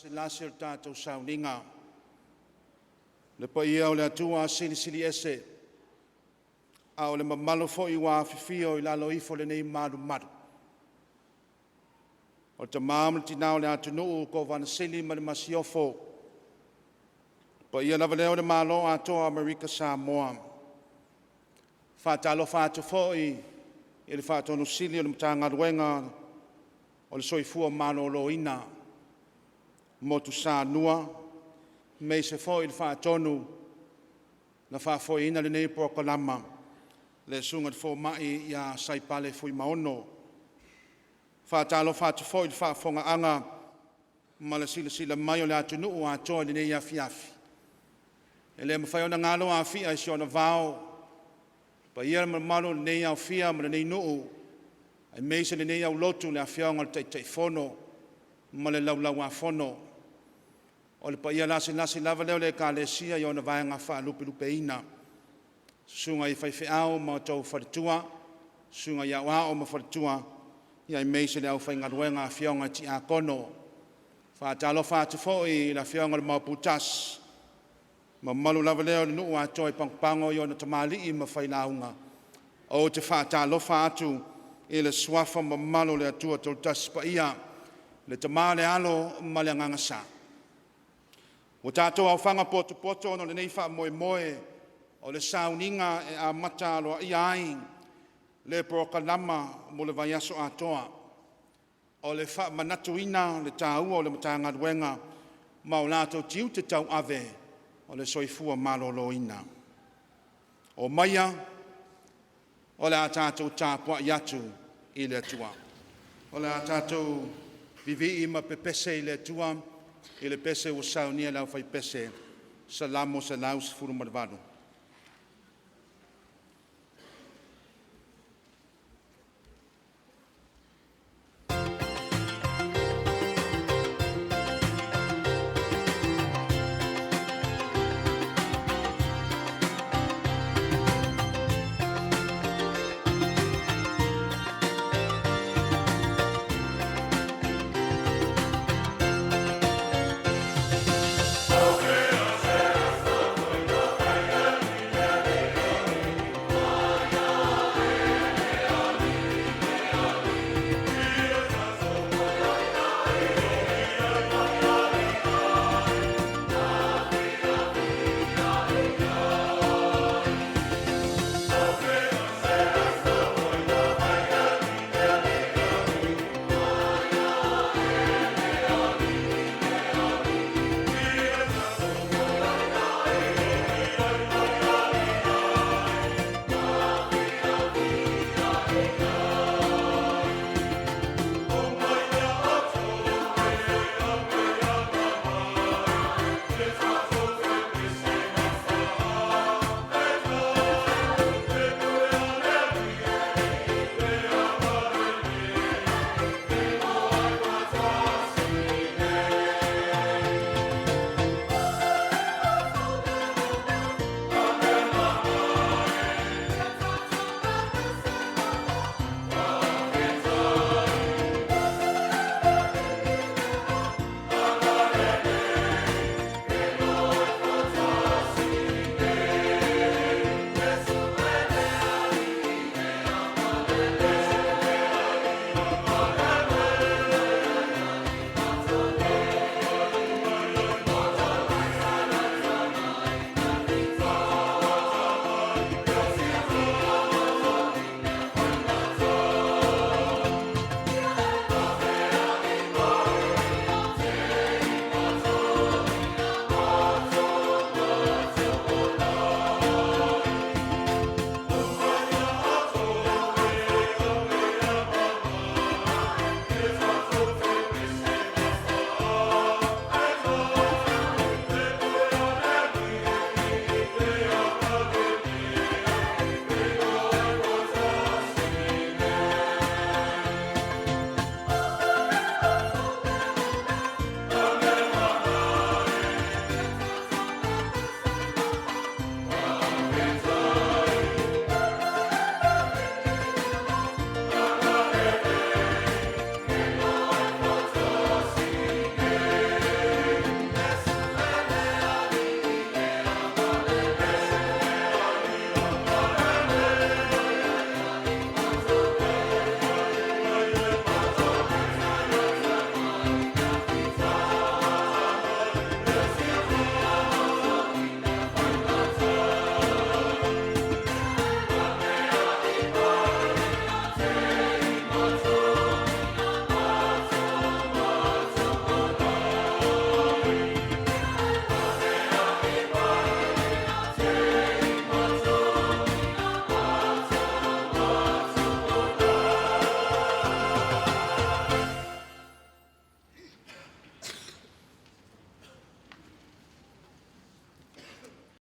Lasir tātou sauninga. Le pa ia o le atua sili ese. A o le mamalo fo i wā whiwhio I lalo ifo le nei maru maru. O te māmu tina o le atunuu ko wana sili ma le masiofo. Pa ia lava leo le malo atoa Amerika Samoa. Whātalo whātu fo I le whātonu sili o le mtanga ruenga o le soifua malo loina. Motu sa nua, me se fo I le whaatonu, na whaafoina le nei prokalama, le sunga fo mai ia saipale fui maono. Whaatalo whaatu fo I le whaafonga anga, ma le sila mai o le atunuu atoa le nei afiafi. E le mawhai o na ngalo a fia I siona vao, pa ia le malo le nei au fia ma le nei nuu, ai meise le nei au lotu le afiaonga le teifono, ma le laulau a fono. O le pa ia lasi lava leo le kālesia I ona vaenga wha lupe ina. Sunga I whaiwheau ma tau wharitua, sunga I au ao ma wharitua, ia I meise le au whaingaruenga a whionga ti a kono. Whaatalo whaatu fōi la whionga le mauputas. Ma malu lava leo le nuu a toi pangpango I ona tamali I ma whailaunga. O te whaatalo whaatu I le swafa ma malu le atua tau tas pa ia, le tamale alo ma le ngangasa. O tātou au whanga poto no le nei wha moe o le sauninga e a mata aloa I ai le prokalama mo le vaiaso atoa. O le wha manatuina le tāua o le matanga ruenga ma o lātou tiu te tau ave o le soifua maloloina. O maia o le a tātou tāpua I atu I le atua. O le a tātou vivi I ma pepese I le atua I le pese o saunia lau fai pese. Salamo sa laus furu marvado.